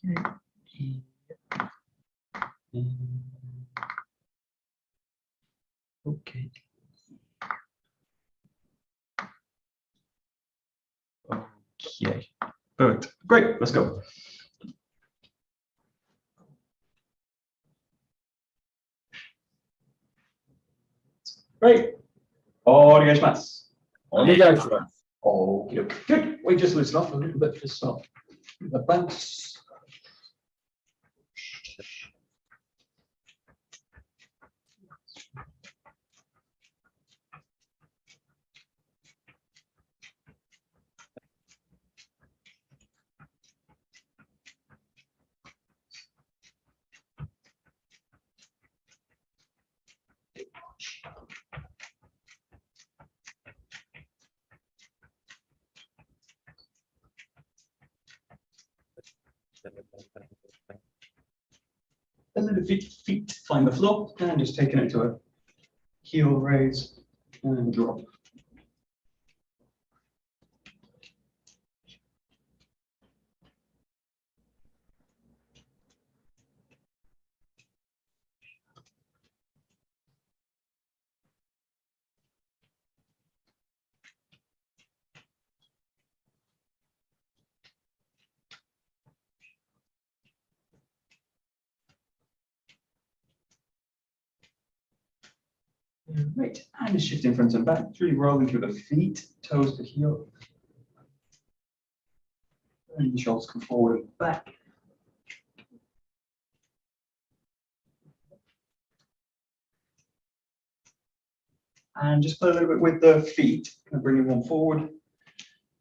Okay. Okay. Perfect. Great. Let's go. Great. Onegaishimasu. Onegaishimasu. Okay. Good. We just loosen off a little bit to start. The bounce. Then let the feet find the floor and just taking it to a heel raise and drop. Right, and just shifting front and back, really rolling through the feet, toes to heel. And the shoulders come forward and back. And just play a little bit with the feet, kind of bringing one forward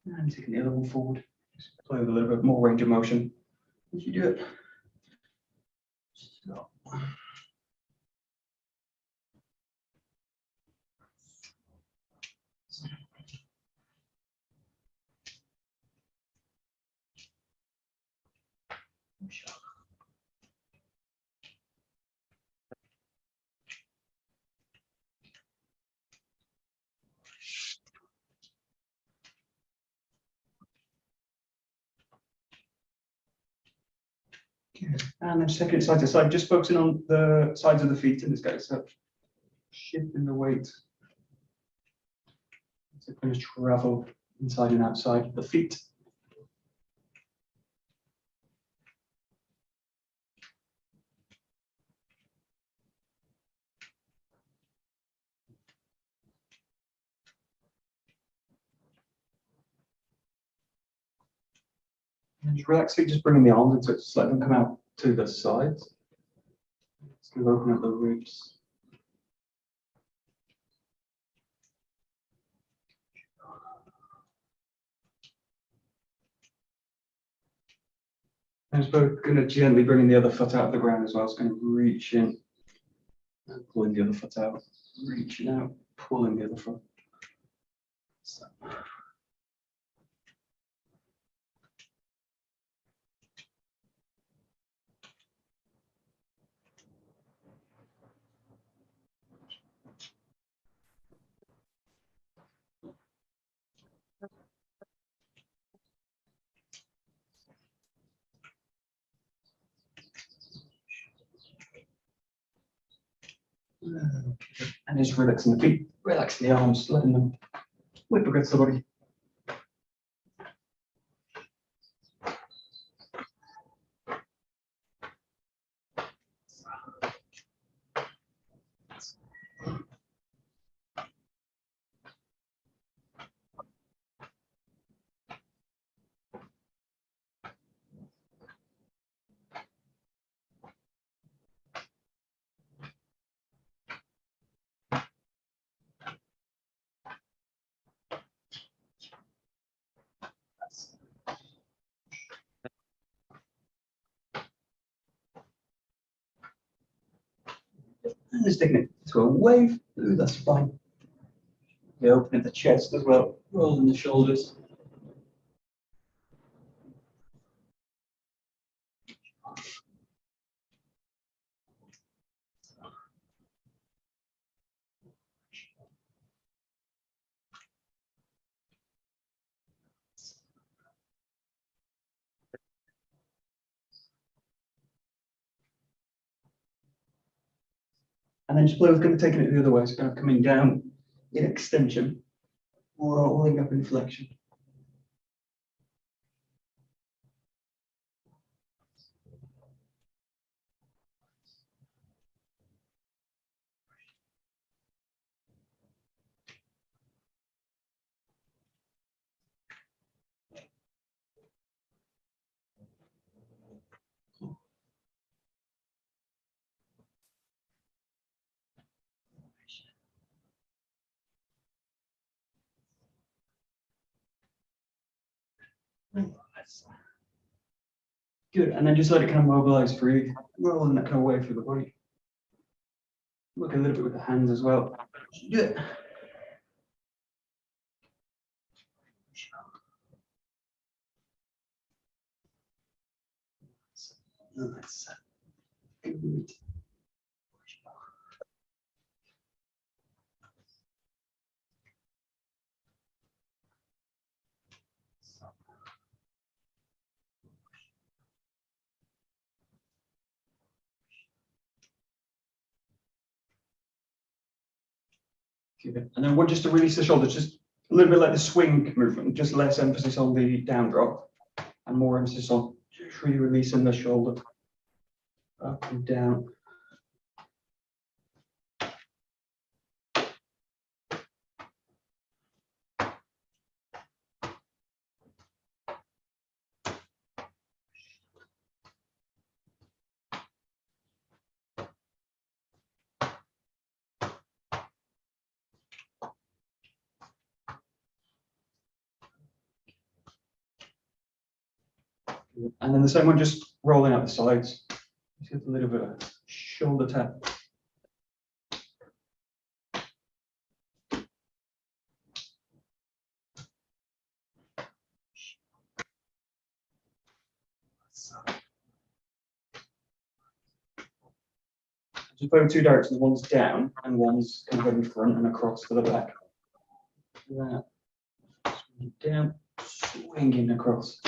and taking the other one forward. Just play with a little bit more range of motion as you do it. So. And then just taking it side to side, just focusing on the sides of the feet in this case. So shifting the weight to kind of travel inside and outside the feet. And just relax feet, just bringing the arms into it, just let them come out to the sides. Just going to open up the ribs. And just going to gently bring the other foot out of the ground as well. It's going to reach in and pulling the other foot out, reaching out, pulling the other foot. So. And just relaxing the feet, relaxing the arms, letting them whip against the body. And just taking it to a wave through the spine. You opening the chest as well, rolling the shoulders. And then just play with kind of taking it the other way, so kind of coming down in extension, rolling up in flexion. Good, and then just let it kind of mobilize freely, rolling that kind of way through the body. Look a little bit with the hands as well. Good. Nice. Good. And then just to release the shoulders, just a little bit like the swing movement, just less emphasis on the down drop and more emphasis on just really releasing the shoulder up and down. And then the same one, just rolling out the sides. Just get a little bit of shoulder tap. Just play with two directions, one's down and one's kind of in front and across to the back. That. Swing down, swinging across.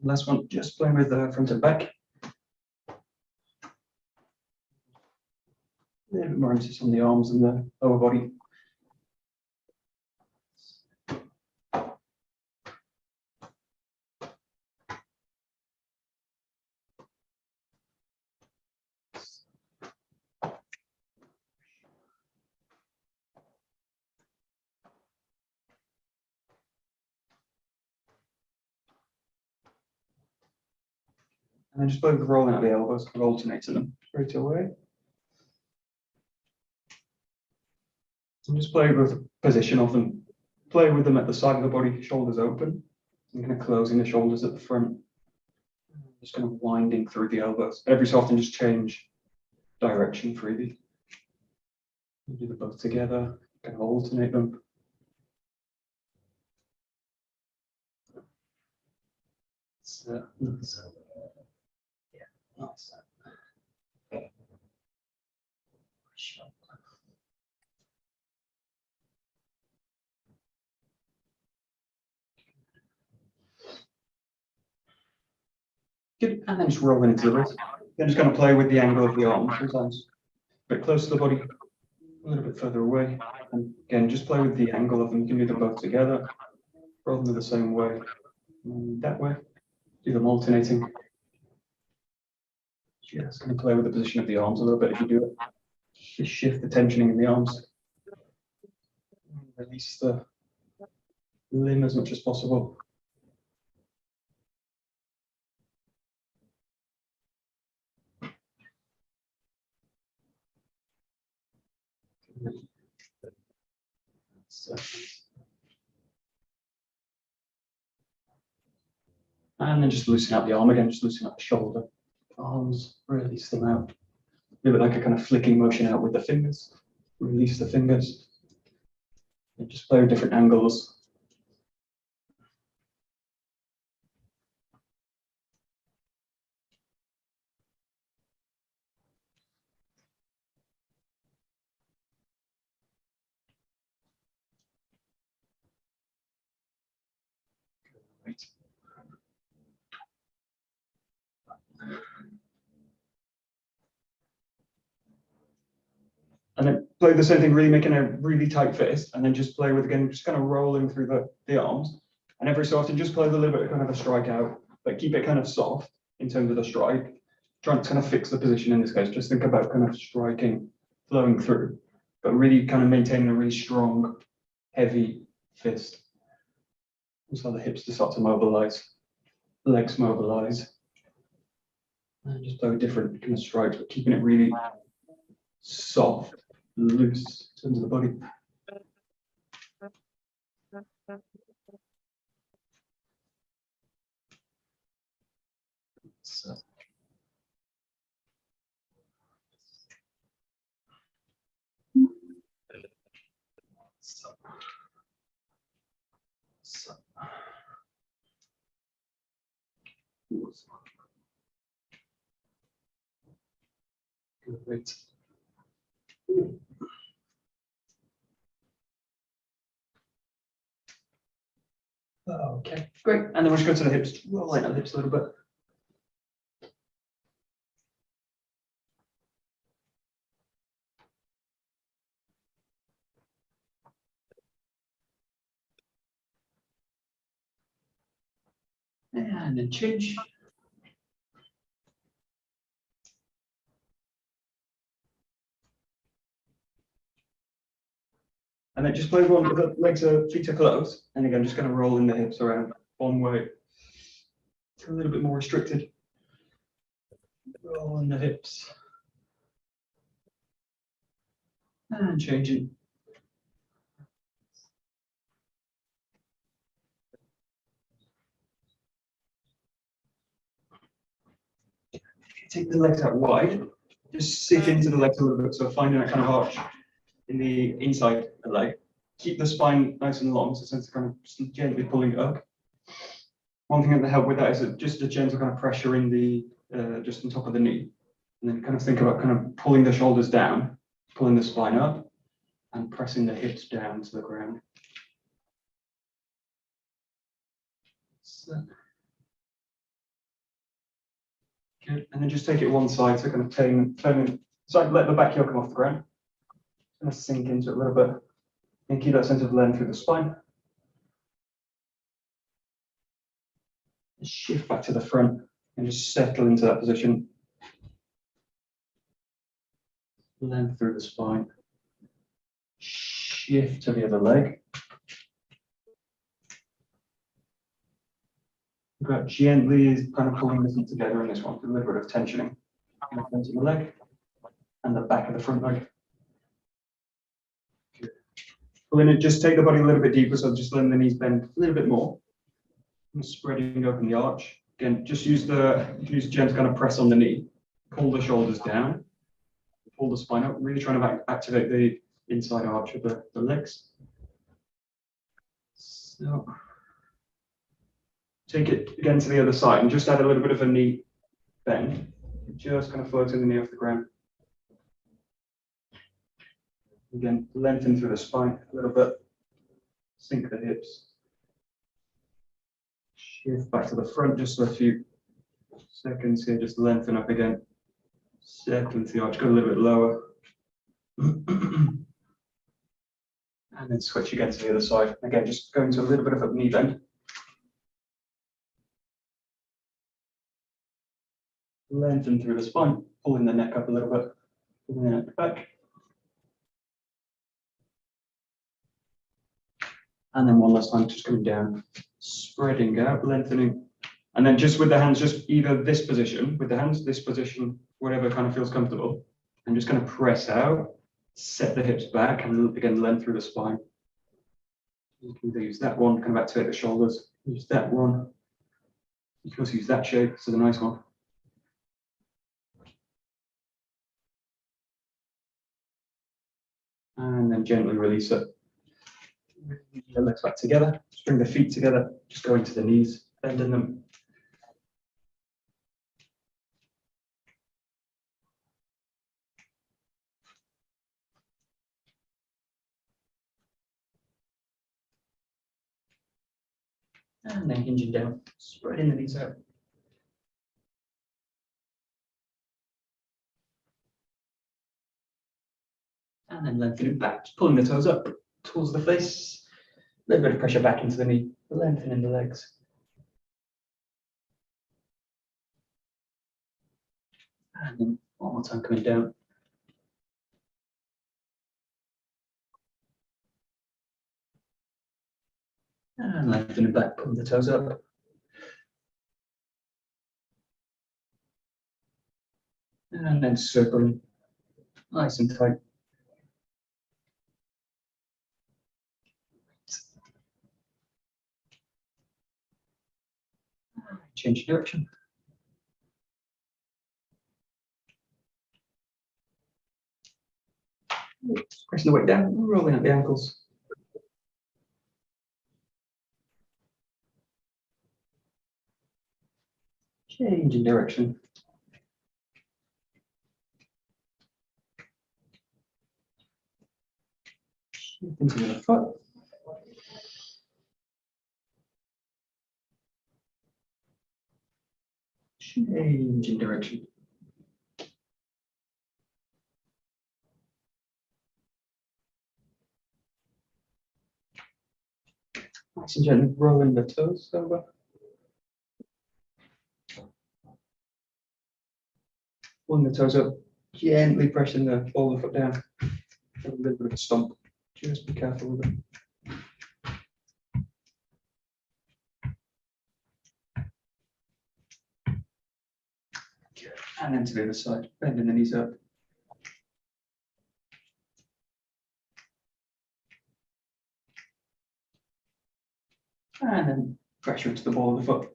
Last one, just playing with the front and back. A little bit more emphasis on the arms and the lower body. And then just play with rolling out the elbows, kind of alternating them straight away. And just play with the position of them. Play with them at the side of the body, shoulders open. And kind of closing the shoulders at the front. Just kind of winding through the elbows. Every so often, just change direction freely. Do them both together, kind of alternate them. So, yeah, nice. Good, and then just rolling into the wrist. Then just kind of play with the angle of the arm sometimes. A bit close to the body, a little bit further away. And again, just play with the angle of them. You can do them both together, roll them the same way, and that way. Do them alternating. Just going to play with the position of the arms a little bit if you do it. Just shift the tensioning in the arms. Release the limb as much as possible. And then just loosen out the arm again, just loosen out the shoulder. Arms, release them out. A little bit like a kind of flicking motion out with the fingers. Release the fingers. And just play with different angles. Great. And then play the same thing, really making a really tight fist, and then just play with, again, just kind of rolling through the arms. And every so often, just play with a little bit of kind of a strike out, but keep it kind of soft in terms of the strike. Trying to kind of fix the position in this case. Just think about kind of striking, flowing through, but really kind of maintaining a really strong, heavy fist. Also the hips to start to mobilize, legs mobilize. And just play with different kind of strikes, but keeping it really soft, loose in terms of the body. So. Great. Okay, great. And then we'll just go to the hips, roll out the hips a little bit. And then change. And then just play one with the legs are feet are closed. And again, just going to roll in the hips around one way. It's a little bit more restricted. Roll in the hips. And changing. Take the legs out wide, just sink into the legs a little bit, so finding that kind of arch in the inside of the leg. Keep the spine nice and long, so sense of kind of just gently pulling it up. One thing that will help with that is just a gentle kind of pressure in the just on top of the knee, and then kind of think about kind of pulling the shoulders down, pulling the spine up, and pressing the hips down to the ground. So. Good. And then just take it one side, so kind of turning side, let the back heel come off the ground. Kind of sink into it a little bit and keep that sense of length through the spine. Shift back to the front and just settle into that position. Length through the spine. Shift to the other leg. But gently kind of pulling the feet together in this one, a little bit of tensioning. Into the leg and the back of the front leg. Good. Pulling it, just take the body a little bit deeper, so just letting the knees bend a little bit more. And spreading open the arch. Again, just use gentle kind of press on the knee. Pull the shoulders down. Pull the spine up, really trying to activate the inside arch of the legs. So. Take it again to the other side and just add a little bit of a knee bend. Just kind of floating the knee off the ground. Again, lengthen through the spine a little bit. Sink the hips. Shift back to the front just for a few seconds here. Just lengthen up again. Settle into the arch, go a little bit lower. And then switch again to the other side. Again, just going to a little bit of a knee bend. Lengthen through the spine, pulling the neck up a little bit, pulling the neck back. And then one last time, just coming down, spreading out, lengthening. And then just with the hands, just either this position, with the hands, this position, whatever kind of feels comfortable. And just kind of press out, set the hips back, and again, length through the spine. You can either use that one, kind of activate the shoulders, use that one. You can also use that shape, this is a nice one. And then gently release it. The legs back together. Just bring the feet together. Just go into the knees, bending them. And then hinging down, spreading the knees out. And then lengthening back, pulling the toes up towards the face. A little bit of pressure back into the knee, lengthening the legs. And then one more time coming down. And lengthening back, pulling the toes up. And then circling, nice and tight. Change direction. Pressing the weight down, rolling up the ankles. Changing direction. Shifting to the other foot. Changing direction. Nice and gently rolling the toes over. Pulling the toes up, gently pressing the ball of the foot down. A little bit of a stomp. Just be careful with it. And then to the other side, bending the knees up. And then pressure into the ball of the foot.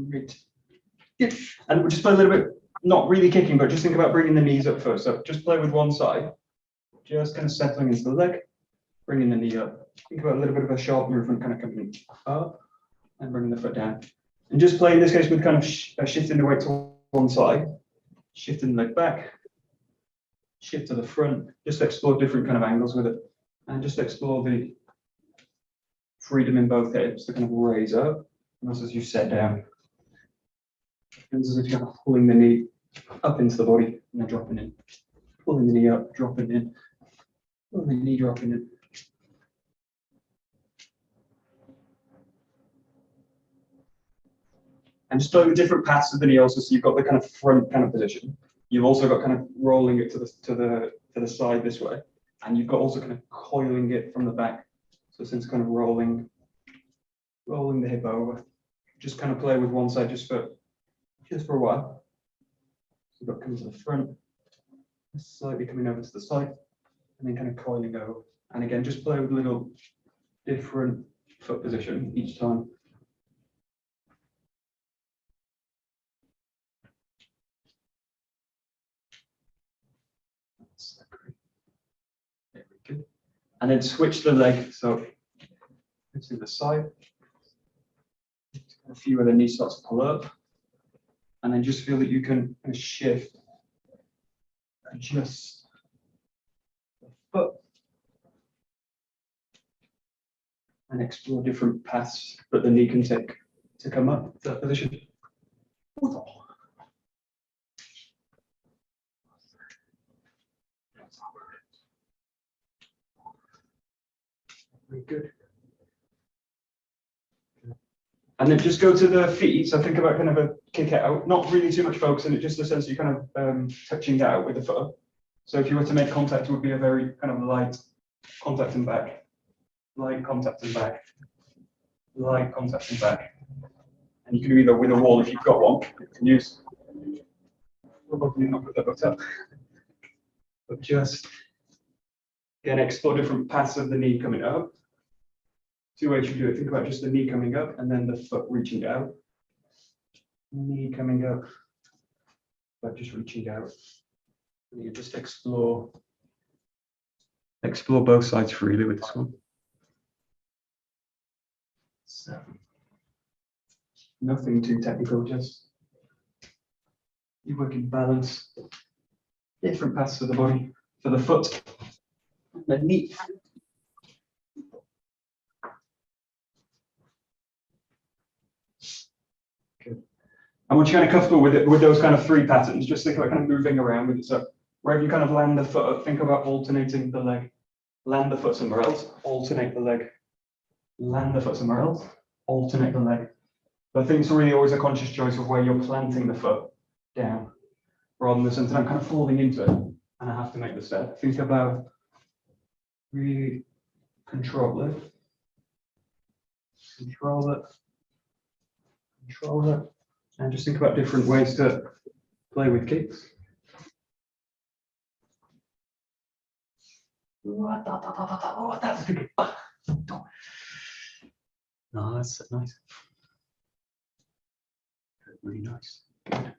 Great. Good. And we'll just play a little bit, not really kicking, but just think about bringing the knees up first. So just play with one side, just kind of settling into the leg, bringing the knee up. Think about a little bit of a sharp movement, kind of coming up and bringing the foot down. And just play in this case with kind of shifting the weight to one side, shifting the leg back, shift to the front, just explore different kind of angles with it. And just explore the freedom in both hips to kind of raise up. And also as you set down, it's as if you're kind of pulling the knee up into the body and then dropping in. Pulling the knee up, dropping in. Pulling the knee, dropping in. And just play with different paths of the knee also, so you've got the kind of front kind of position. You've also got kind of rolling it to the side this way. And you've got also kind of coiling it from the back. So since kind of rolling the hip over. Just kind of play with one side just for a while. So you've got coming to the front, slightly coming over to the side, and then kind of coiling over. And again, just play with a little different foot position each time. Very good. And then switch the leg. So to the side. A few where the knee starts to pull up, and then just feel that you can kind of shift, adjust the foot, and explore different paths that the knee can take to come up to that position. Very good. And then just go to the feet. So think about kind of a kick out, not really too much focus in it, just the sense that you're kind of touching out with the foot. So if you were to make contact, it would be a very kind of light contact and back, light contact and back, light contact and back. And you can do either with a wall if you've got one. You can use, probably not with the hooked up, but just again explore different paths of the knee coming up. Two ways you do it. Think about just the knee coming up and then the foot reaching out. Knee coming up, but just reaching out. And you just explore both sides freely with this one. So, nothing too technical, just You work in balance. Different paths for the body, for the foot, the knee. Good. And once you're kind of comfortable with it, with those kind of three patterns, just think about kind of moving around with it. So wherever you kind of land the foot, think about alternating the leg. Land the foot somewhere else, alternate the leg. Land the foot somewhere else, alternate the leg. But I think it's really always a conscious choice of where you're planting the foot down, rather than something I'm kind of falling into it and I have to make the step. Think about really control it, and just think about different ways to play with kicks. Oh, that's good. No, that's nice. Really nice. Good.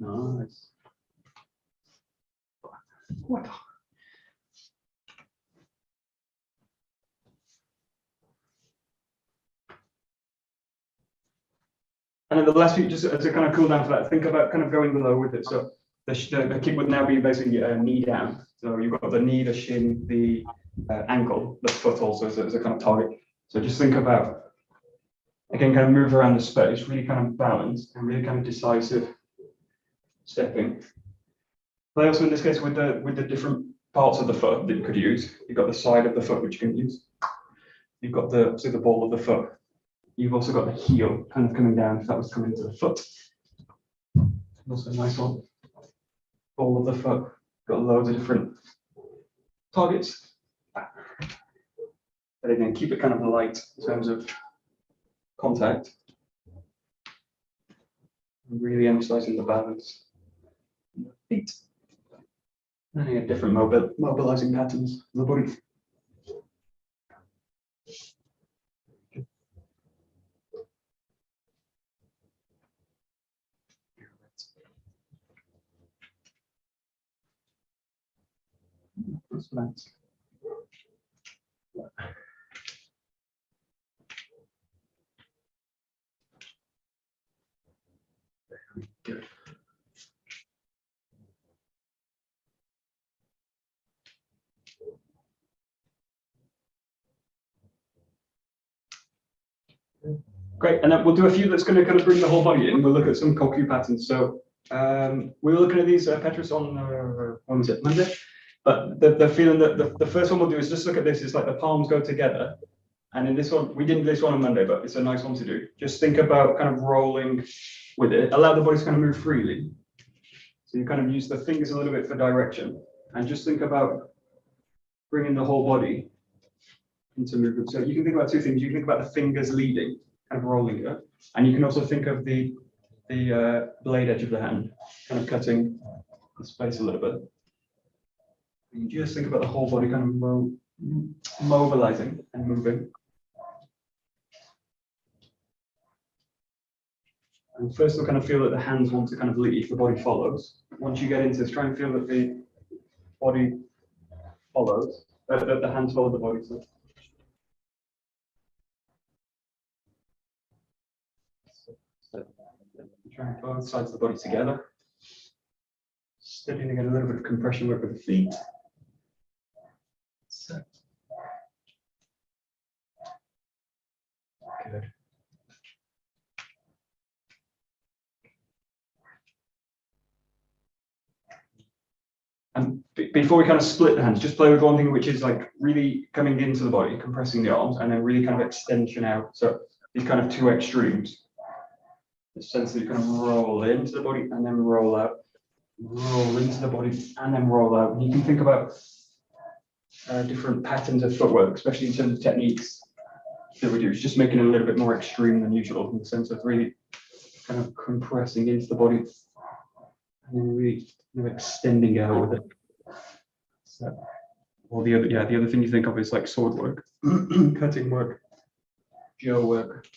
Nice. What? And then the last few, just as a kind of cool down for that, think about kind of going low with it. So the kick would now be basically a knee down. So you've got the knee, the shin, the ankle, the foot also as a kind of target. So just think about, again, kind of move around the space, really kind of balanced and really kind of decisive stepping. Play also in this case with the different parts of the foot that you could use. You've got the side of the foot which you can use. You've got the ball of the foot. You've also got the heel kind of coming down if that was coming to the foot. Also a nice one. Ball of the foot. Got loads of different targets. But again, keep it kind of light in terms of contact. And really emphasizing the balance. Feet. And again, different mobilizing patterns of the body. That's nice. Very good. Great, and then we'll do a few that's going to kind of bring the whole body in. We'll look at some koku patterns. So we were looking at these Petrus on when was it, Monday? But the feeling that the first one we'll do is just look at this. It's like the palms go together. And in this one, we didn't do this one on Monday, but it's a nice one to do. Just think about kind of rolling with it. Allow the body to kind of move freely. So you kind of use the fingers a little bit for direction. And just think about bringing the whole body into movement. So you can think about two things. You can think about the fingers leading, kind of rolling it. And you can also think of the blade edge of the hand, kind of cutting the space a little bit. And you just think about the whole body kind of mobilizing and moving. And first we'll kind of feel that the hands want to kind of lead, the body follows. Once you get into this, try and feel that the body follows, that the hands follow the body. So try and both sides of the body together. Steadying to get a little bit of compression work with the feet. So. Good. And before we kind of split the hands, just play with one thing which is like really coming into the body, compressing the arms, and then really kind of extension out. So these kind of two extremes. The sense that you kind of roll into the body and then roll out. Roll into the body and then roll out. And you can think about different patterns of footwork, especially in terms of techniques that we do. It's just making it a little bit more extreme than usual in the sense of really kind of compressing into the body and then really kind of extending out with it. So, or the other thing you think of is like sword work, cutting work, jo work.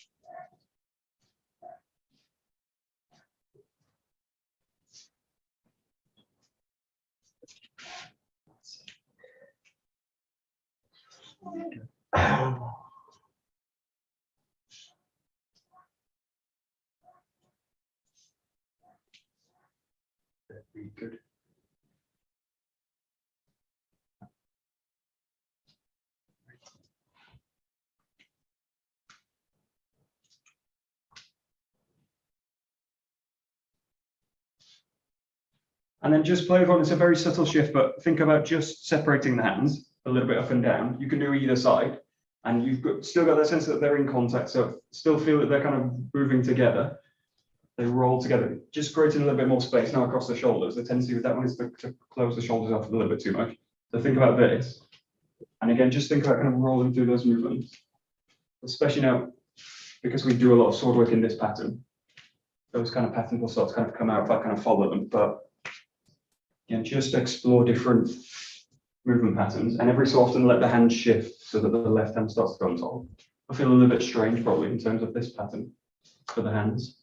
And then just play with one. It's a very subtle shift, but think about just separating the hands a little bit up and down. You can do either side, and still got that sense that they're in contact. So still feel that they're kind of moving together. They roll together, just creating a little bit more space now across the shoulders. The tendency with that one is to close the shoulders off a little bit too much. So think about this. And again, just think about kind of rolling through those movements, especially now, because we do a lot of sword work in this pattern. Those kind of patterns will start to kind of come out if I kind of follow them. But again, just explore different movement patterns, and every so often let the hand shift so that the left hand starts to go on top. I feel a little bit strange probably in terms of this pattern for the hands.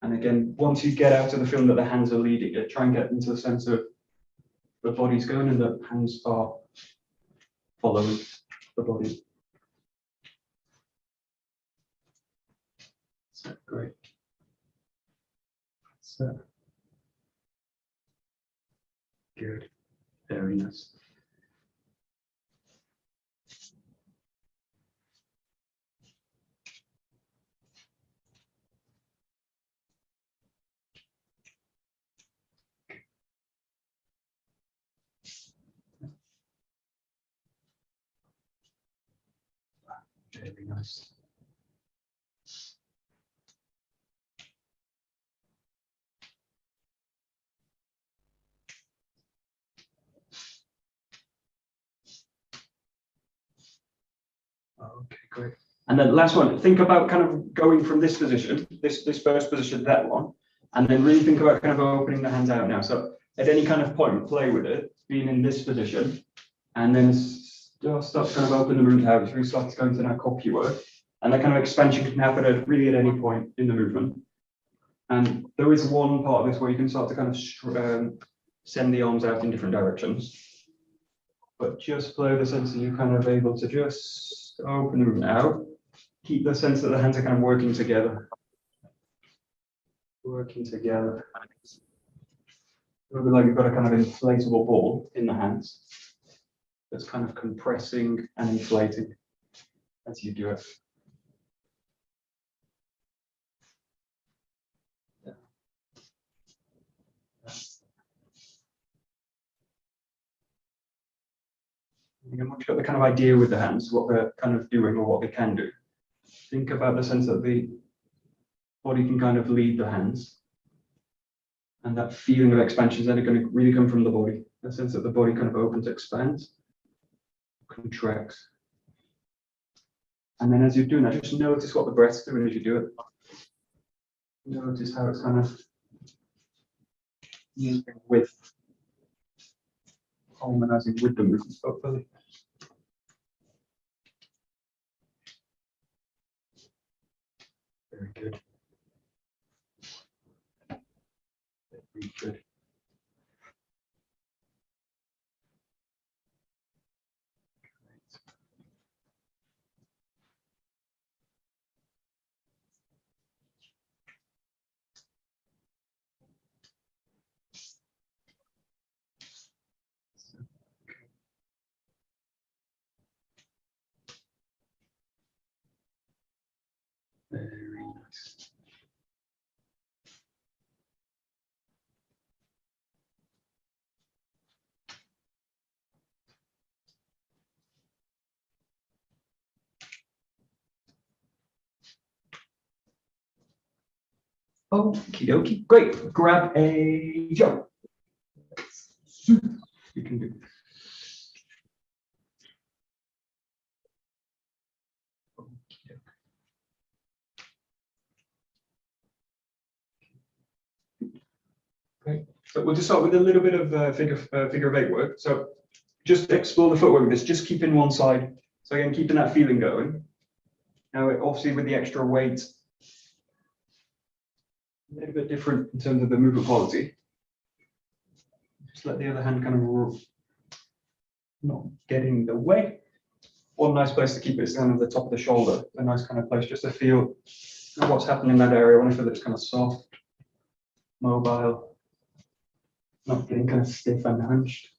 And again, once you get out of the feeling that the hands are leading it, try and get into the sense of the body's going and the hands are following the body. So great. So good. Very nice. Very nice. Okay, great. And then last one, think about kind of going from this position, this first position to that one, and then really think about kind of opening the hands out now. So at any kind of point, play with it, being in this position, and then start to kind of open the movement out. We start to go into now copy work, and that kind of expansion can happen at really at any point in the movement. And there is one part of this where you can start to kind of send the arms out in different directions. But just play the sense that you're kind of able to just open the movement out. Keep the sense that the hands are kind of working together. Working together. It would be like you've got a kind of inflatable ball in the hands that's kind of compressing and inflating as you do it. And once you've got the kind of idea with the hands, what they're kind of doing or what they can do, think about the sense that the body can kind of lead the hands. And that feeling of expansion is then going to really come from the body. The sense that the body kind of opens, expands, contracts. And then as you're doing that, just notice what the breath's doing as you do it. Notice how it's kind of moving with, harmonizing with the movement, hopefully. Very good. Very good. Very nice. Okie dokie. Great. Grab a jump. You can do. Great. So we'll just start with a little bit of figure of eight work. So just explore the footwork with this. Just keeping one side. So again, keeping that feeling going. Now, obviously, with the extra weight, a little bit different in terms of the movement quality. Just let the other hand kind of not get in the way. One nice place to keep it is kind of the top of the shoulder. A nice kind of place just to feel what's happening in that area. I want to feel that it's kind of soft, mobile, not getting kind of stiff and hunched.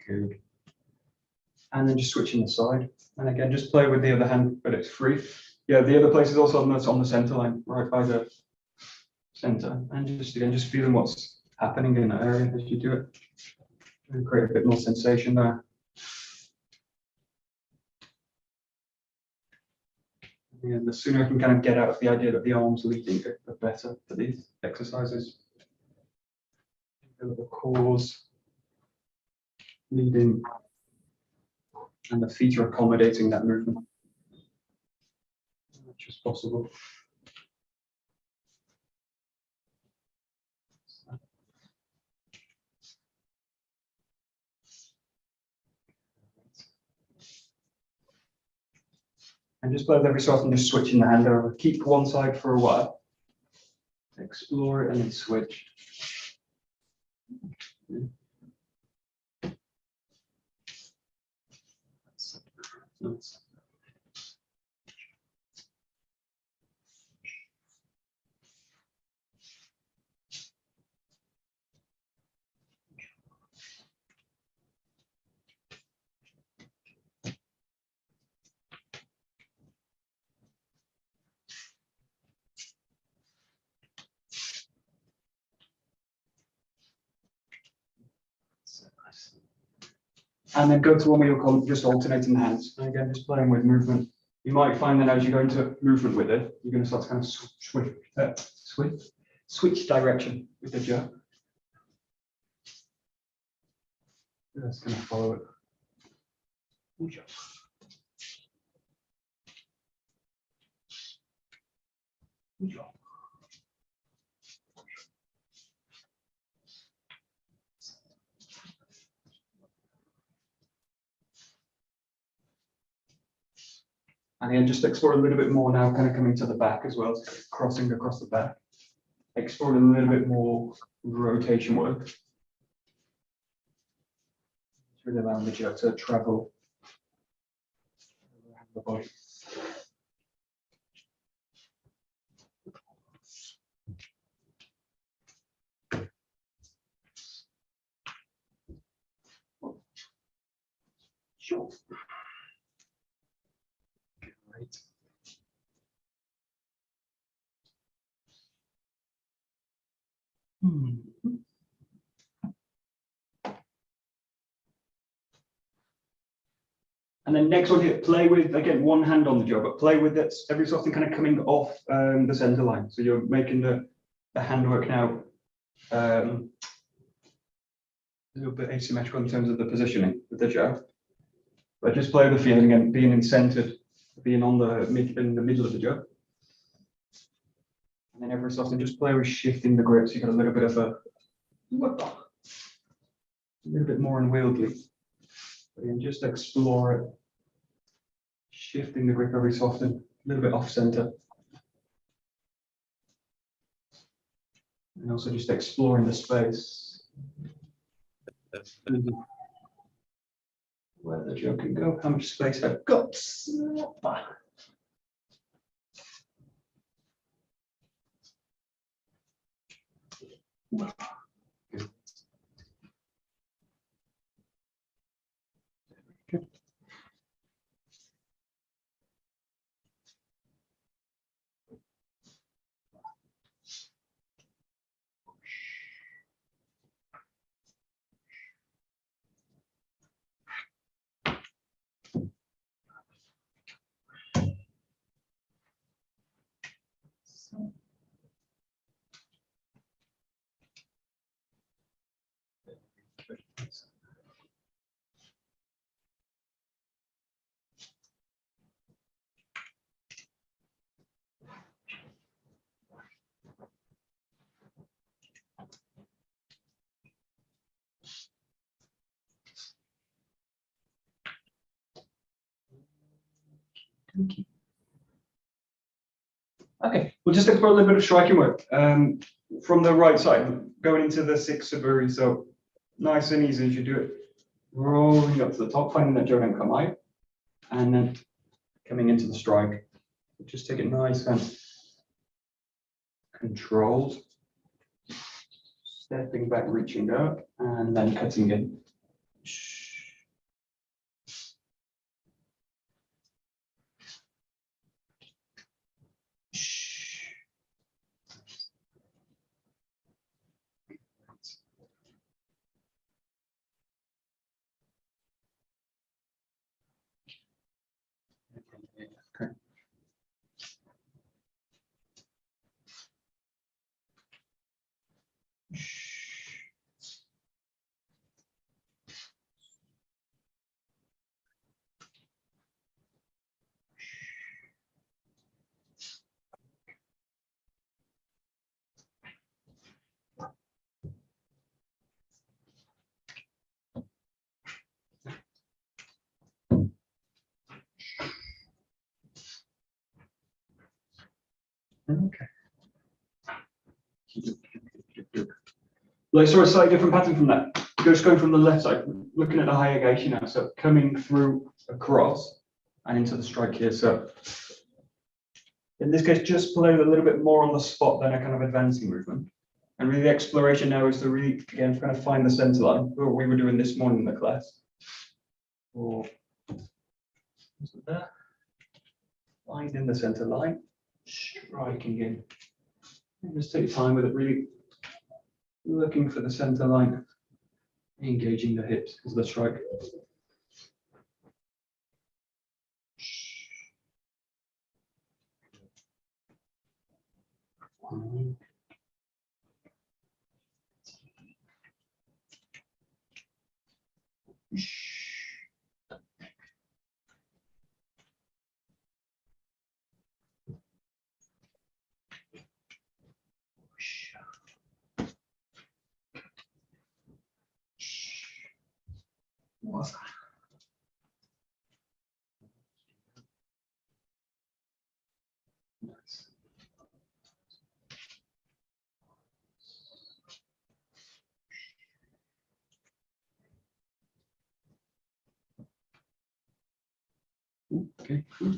good. And then just switching the side. And again, just play with the other hand, but it's free. Yeah, the other place is also on the center line, right by the center. And just feeling what's happening in that area as you do it. And create a bit more sensation there. And the sooner I can kind of get out of the idea that the arm's leading, the better for these exercises. A little cores leading, and the feet are accommodating that movement as much as possible. And just play with every so often, just switching the hand over. Keep one side for a while. Explore it and then switch. Nice. And then go to one where you're just alternating the hands. And again, just playing with movement. You might find that as you go into movement with it, you're going to start to kind of switch direction with the jaw. Just going to follow it. And then just explore a little bit more now, kind of coming to the back as well, so crossing across the back. Explore a little bit more rotation work. It's really allowing the jaw to travel around the body. Sure. Right. And then next one here, play with, again, one hand on the jaw, but play with it every so often kind of coming off the center line. So you're making the handwork now a little bit asymmetrical in terms of the positioning with the jaw. But just play with the feeling again, being in centered, being in the middle of the jaw. And then every so often just play with shifting the grip, so you got a little bit of a little bit more unwieldy. But then just explore it, shifting the grip every so often, a little bit off center. And also just exploring the space. Where the jaw can go, how much space I've got. Good. Okay, we'll just explore a little bit of striking work from the right side, going into the 𝗧𝗔𝗞𝗜𝗠𝗨𝗦. So nice and easy as you do it, rolling up to the top, finding that 𝑗ōgen-kamae, and then coming into the strike. Just take it nice and controlled, stepping back, reaching up, and then cutting in. Okay. Let's try a slightly different pattern from that. Just going from the left side, looking at the 𝘭𝘪𝘫𝘦 now. So coming through across and into the strike here. So in this case, just play a little bit more on the spot than a kind of advancing movement. And really the exploration now is to really, again, kind of find the center line, what we were doing this morning in the class. Or, is it there? Finding the center line, striking in. And just take time with it, really looking for the center line, engaging the hips as the strike. Nice. Okay, cool.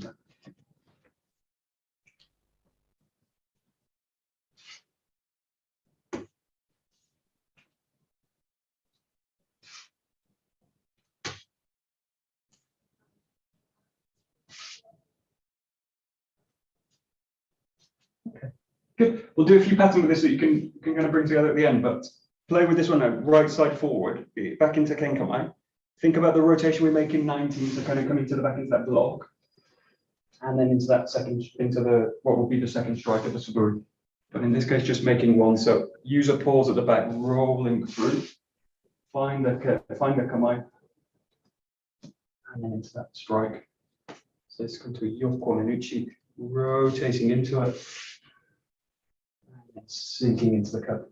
Okay, good. We'll do a few patterns with this that you can kind of bring together at the end, but play with this one now, right side forward, back into Kenkamai. Think about the rotation we make in 19, so kind of coming to the back into that block. And then into that second, into the, what will be the second strike of the 𝗧𝗪𝗞𝗜𝗠𝗨𝗦. But in this case, just making one. So use a pause at the back, rolling through, find the kamai, and then into that strike. So let's come to a 𝘨𝘰𝘠𝘪𝘐, rotating into it, and then sinking into the cup.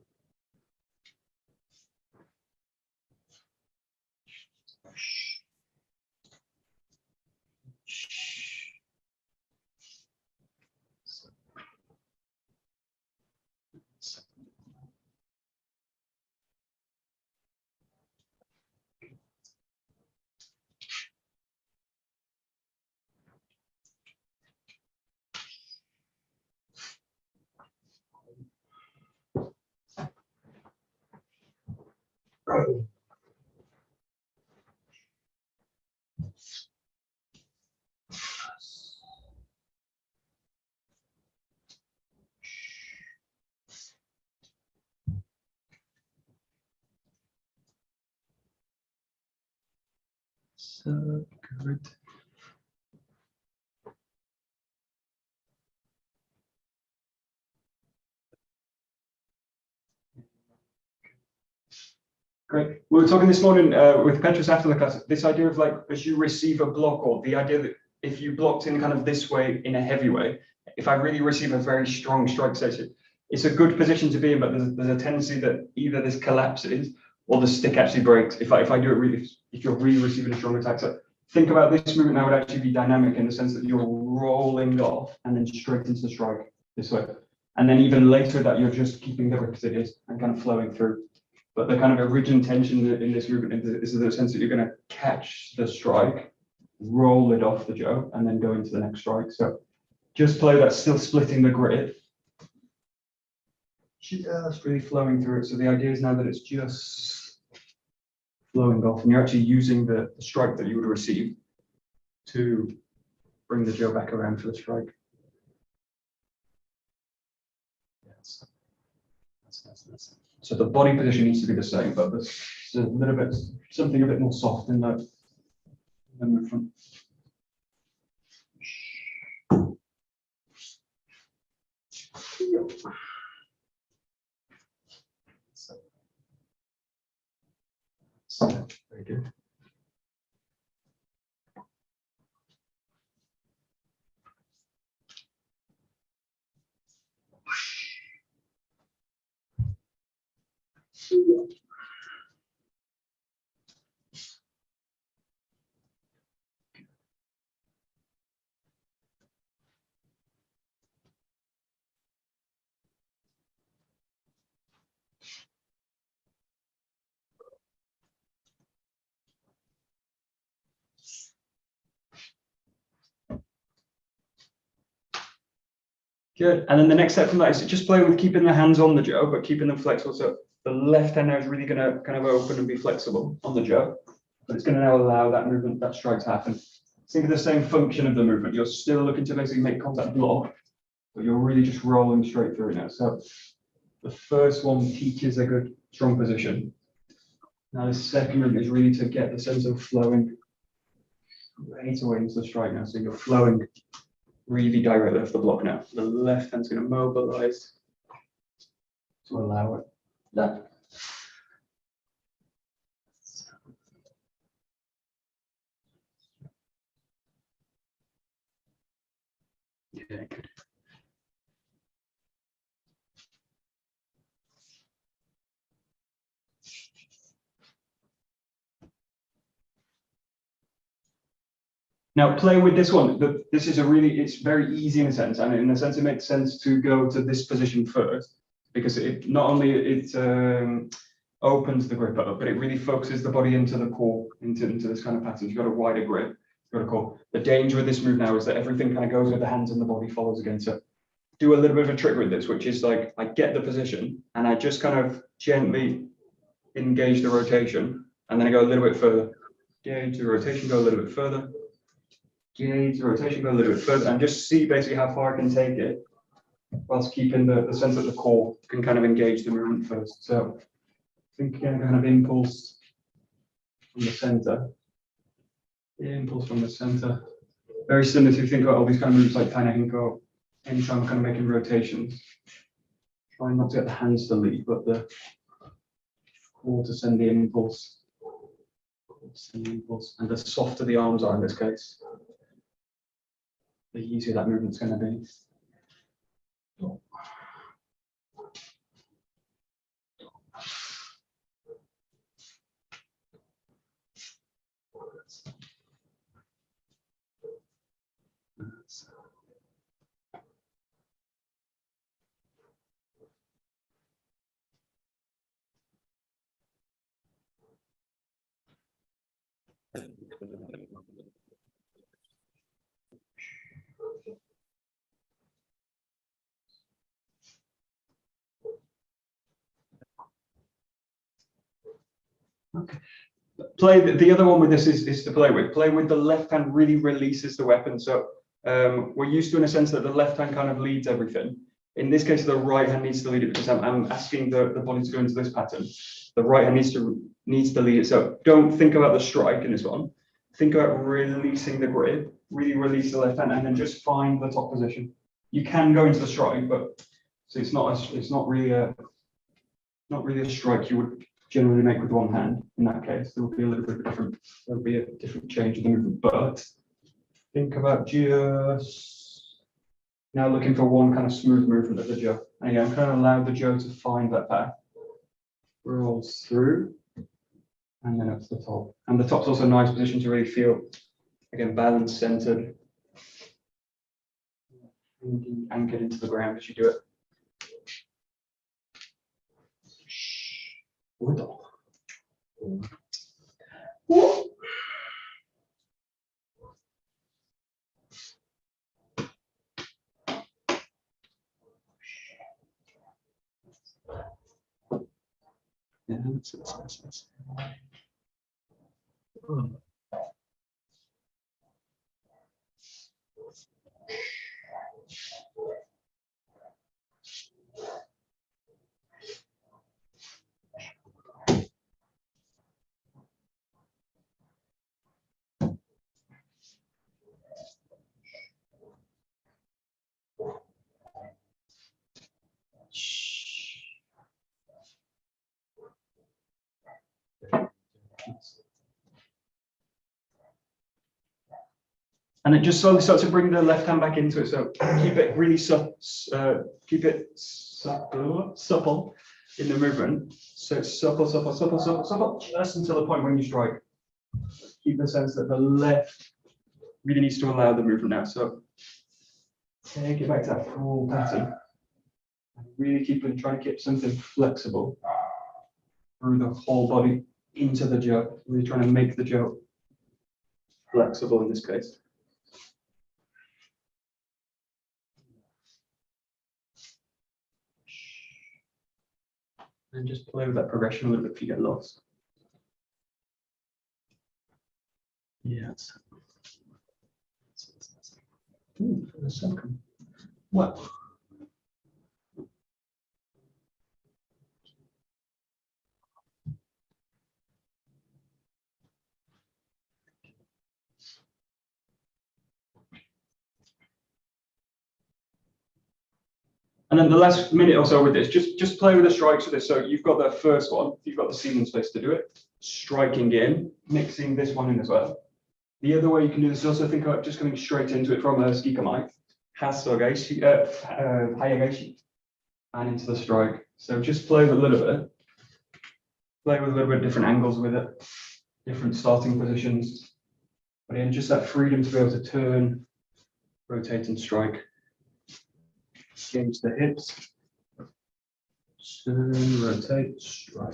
So good. Great. We were talking this morning with Petrus after the class, this idea of like, as you receive a block, or the idea that if you blocked in kind of this way in a heavy way, if I really receive a very strong strike session, it's a good position to be in, but there's a tendency that either this collapses or the stick actually breaks. If I do it really, if you're really receiving a strong attack. So think about this movement now would actually be dynamic in the sense that you're rolling off and then straight into the strike this way. And then even later that you're just keeping the grip as it is and kind of flowing through. But the kind of original tension in this movement is the sense that you're going to catch the strike, roll it off the 𝘨, and then go into the next strike. So just play that, still splitting the grip, just really flowing through it. So the idea is now that it's just flowing off, and you're actually using the strike that you would receive to bring the 𝘨 back around for the strike. Yes. That's. So the body position needs to be the same, but there's a little bit, something a bit more soft in the movement. So, very good. Good. And then the next step from that is just play with keeping the hands on the 𝘗, but keeping them flexible. So the left hand now is really going to kind of open and be flexible on the 𝘗, but it's going to now allow that movement, that strike to happen. Think of the same function of the movement. You're still looking to basically make contact block, but you're really just rolling straight through now. So the first one teaches a good, strong position. Now the second movement is really to get the sense of flowing right away into the strike now. So you're flowing really directly off the block now. The left hand's going to mobilize to allow it. That. Yeah, good. Now play with this one. This is it's very easy in a sense, and in a sense it makes sense to go to this position first, because it not only opens the grip up, but it really focuses the body into the core, into this kind of pattern. You've got a wider grip, you've got a core. The danger with this move now is that everything kind of goes with the hands and the body follows again. So do a little bit of a trick with this, which is like I get the position and I just kind of gently engage the rotation, and then I go a little bit further. Engage the rotation, go a little bit further. Engage the rotation, go a little bit further, and just see basically how far I can take it, whilst keeping the sense that the core can kind of engage the movement first. So think again, kind of impulse from the center. Impulse from the center. Very similar to think about all these kind of moves like Tainehinko. Anytime I'm kind of making rotations, trying not to get the hands to lead, but the core to send the impulse. And the softer the arms are in this case, the easier that movement's going to be. Okay. The other one with this is to play with the left hand really releases the weapon. So we're used to in a sense that the left hand kind of leads everything. In this case, the right hand needs to lead it, because I'm asking the body to go into this pattern. The right hand needs to lead it. So don't think about the strike in this one. Think about releasing the grip, really release the left hand, and then just find the top position. You can go into the strike, but so it's not really a strike you would generally make with one hand. In that case, there will be a little bit different. There will be a different change in the movement. But think about just now looking for one kind of smooth movement of the 𝘗. And again, I'm kind of allow the 𝘗 to find that path. Rolls through, and then up to the top. And the top's also a nice position to really feel, again, balanced, centered, anchored into the ground as you do it. Yeah, that's. And it just slowly starts to bring the left hand back into it. So keep it really supple in the movement. So it's supple, just until the point when you strike. Keep the sense that the left really needs to allow the movement now. So take it back to that full pattern. Really trying to keep something flexible through the whole body into the 𝘗. Really trying to make the 𝘗 flexible in this case. And just play with that progression a little bit if you get lost. Yes. Ooh, for the second. Well. And then the last minute or so with this, just play with the strikes with this. So you've got the first one, you've got the seaming space to do it, striking in, mixing this one in as well. The other way you can do this is also think about just coming straight into it from a 𝘧𝗧𝗏𝗧, 𝗧𝗧𝗏𝗧, and into the strike. So just play with a little bit. Play with a little bit of different angles with it, different starting positions. But again, just that freedom to be able to turn, rotate and strike. Engage the hips. Turn, rotate, strike.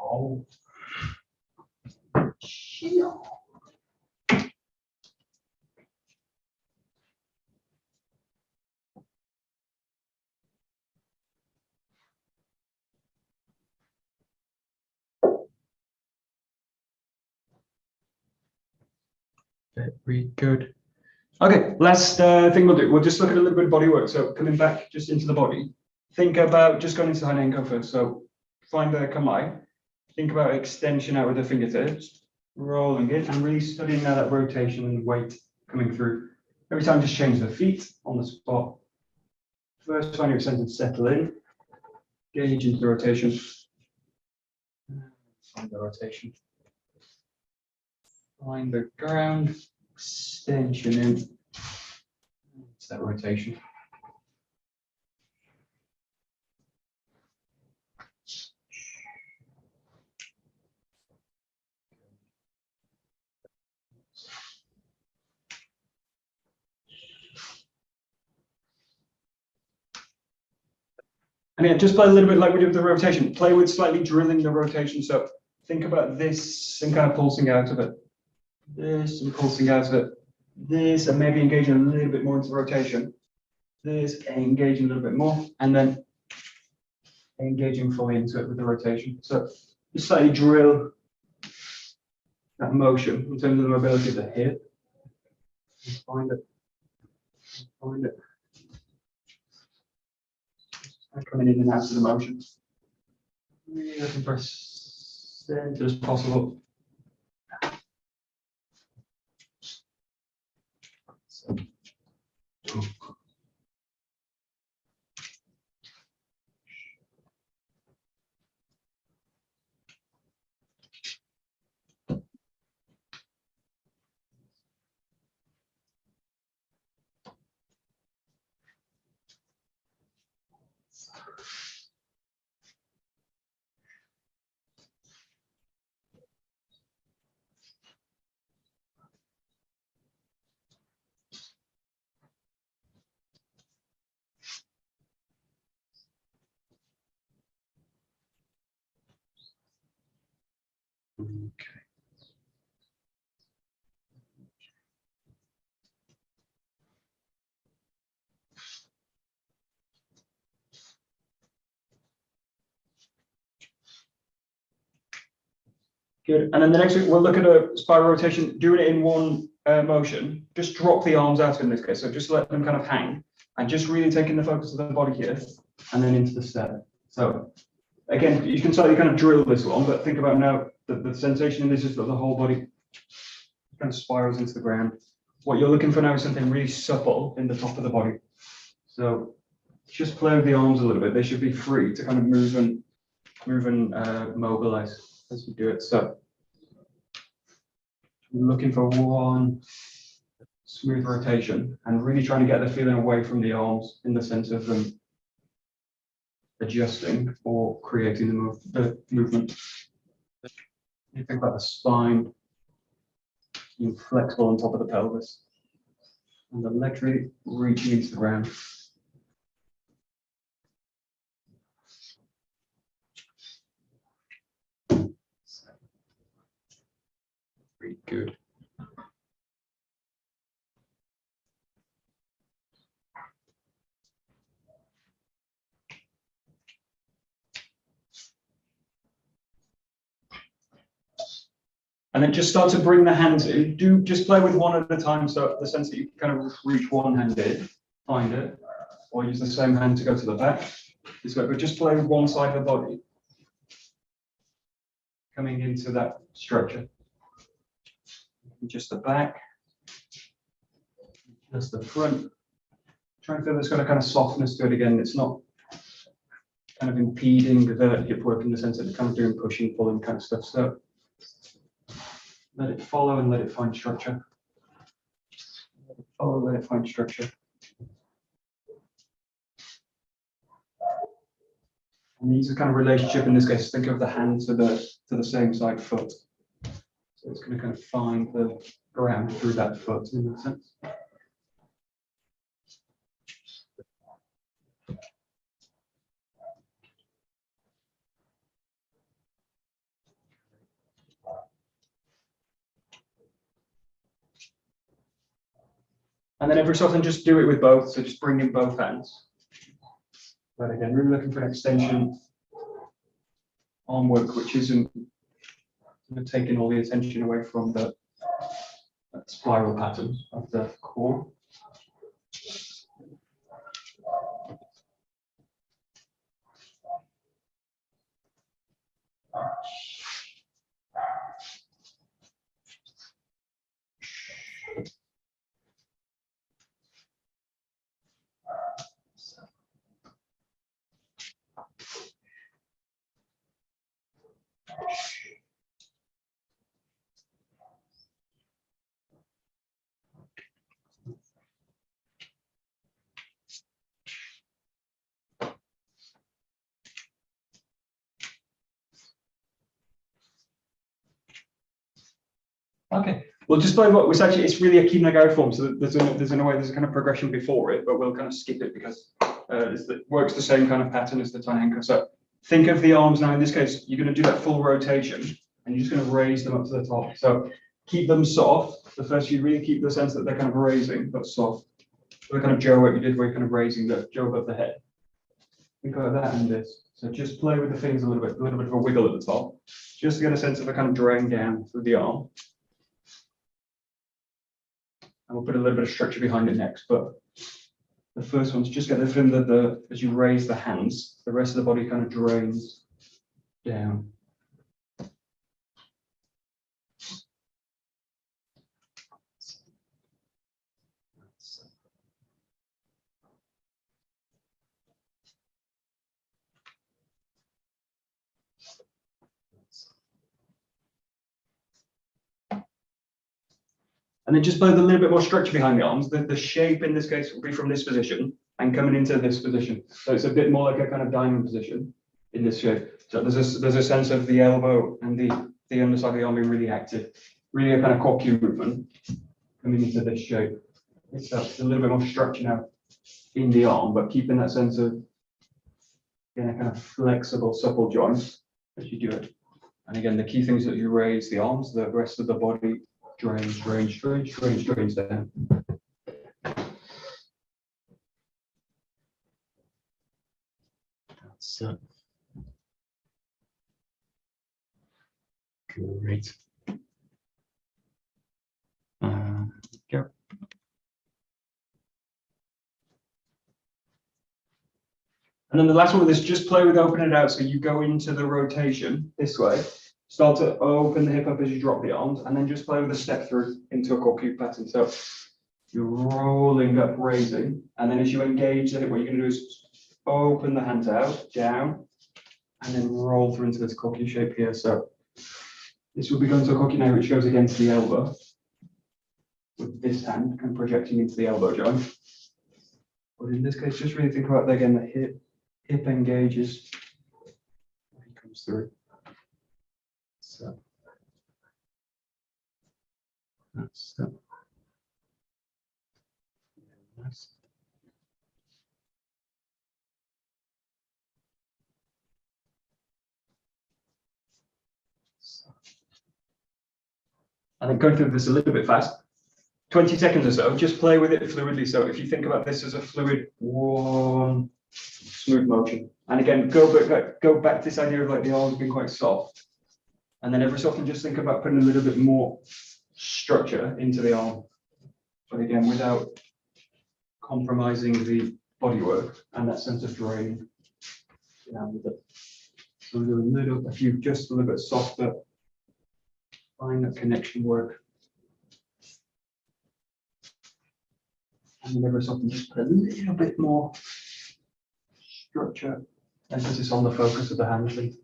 Oh. Very good. Okay, last thing we'll do, we'll just look at a little bit of body work. So coming back just into the body, think about just going into Hanenko first. So find the kamai, think about extension out with the fingertips, rolling it, and really studying now that rotation and weight coming through. Every time just change the feet on the spot. First find your center, settle in, gauge into the rotation. Find the rotation. Find the ground, extension in. It's that rotation. And yeah, just play a little bit like we did with the rotation. Play with slightly drilling the rotation. So think about this and kind of pulsing out of it. This and pulsing out of it. This and maybe engaging a little bit more into the rotation. This and engaging a little bit more. And then engaging fully into it with the rotation. So just slightly drill that motion in terms of the mobility of the hip. Find it. Find it. Coming in and out of the motion. Really looking for as center as possible. So. Okay. Good. And then the next week we'll look at a spiral rotation, doing it in one motion. Just drop the arms out in this case. So just let them kind of hang and just really taking the focus of the body here and then into the step. So Again, you can slightly kind of drill this one, but think about now that the sensation in this is that the whole body kind of spirals into the ground. What you're looking for now is something really supple in the top of the body. So just play with the arms a little bit. They should be free to kind of move and mobilize as you do it. So I'm looking for one smooth rotation and really trying to get the feeling away from the arms in the sense of them adjusting or creating the movement. You think about the spine being flexible on top of the pelvis and the legs really reaching into the ground. Very good. And then just start to bring the hands in. Do just play with one at a time, so the sense that you kind of reach one hand in, find it, or use the same hand to go to the back. This way, but just play with one side of the body, coming into that structure. Just the back, just the front. Try and feel this kind of softness to it again. It's not kind of impeding the hip work in the sense that it's kind of doing pushing, pulling kind of stuff. So let it follow and let it find structure. Let it follow, let it find structure. And use a kind of relationship in this case. Think of the hand to the same side foot. So it's going to kind of find the ground through that foot in that sense. And then every so often just do it with both. So just bring in both hands. But again, really looking for an extension arm work, which isn't taking all the attention away from that spiral pattern of the core. Okay, we'll just play what was actually, it's really a 𝘭𝘪𝘢𝘵 form, so there's a kind of progression before it, but we'll kind of skip it because it works the same kind of pattern as the 𝑡𝑎𝑛-ḥenka. So think of the arms now, in this case, you're going to do that full rotation and you're just going to raise them up to the top. So keep them soft. The first, you really keep the sense that they're kind of raising, but soft. The kind of Joe what you did where you're kind of raising the Joe above the head. Think about that and this. So just play with the fingers a little bit of a wiggle at the top, just to get a sense of a kind of drawing down through the arm. And we'll put a little bit of structure behind it next, but the first one's just get the feeling that as you raise the hands, the rest of the body kind of drains down. And then just play with a little bit more structure behind the arms. The shape in this case will be from this position and coming into this position. So it's a bit more like a kind of diamond position in this shape. So there's a sense of the elbow and the underside of the arm being really active, really a kind of 𝘭𝑄 movement coming into this shape. It's a little bit more structure now in the arm, but keeping that sense of a kind of flexible, supple joint as you do it. And again, the key things that you raise the arms, the rest of the body drains down. That's great. Go. And then the last one with this, just play with opening it out. So you go into the rotation this way, start to open the hip up as you drop the arms, and then just play with a step through into a 𝘭𝘪𝘢 pattern. So you're rolling up, raising, and then as you engage the hip, what you're going to do is open the hands out, down, and then roll through into this 𝘭𝘪𝘢 shape here. So this will be going to a 𝘭𝘪𝘢 which goes against the elbow, with this hand and projecting into the elbow joint. But in this case, just really think about again the hip engages when he comes through. So that's nice. I think going through this a little bit fast, 20 seconds or so, just play with it fluidly. So if you think about this as a fluid, one smooth motion. And again, go back to this idea of like the arms being quite soft. And then every so often just think about putting a little bit more structure into the arm. But again, without compromising the bodywork and that sense of drain. With it. So we'll do just a little bit softer. Find that connection work. And then every so often just put a little bit more structure, emphasis on the focus of the hand, please.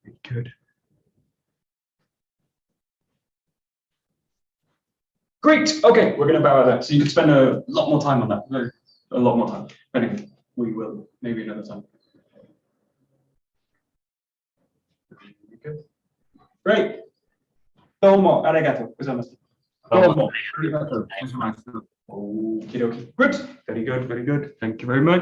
Very good. Great. Okay, we're going to bow out that. So you could spend a lot more time on that. A lot more time. But anyway, we will maybe another time. Great. Domo arigato gozaimasu. Domo arigato gozaimasu. Okie dokie. Good. Very good. Very good. Thank you very much.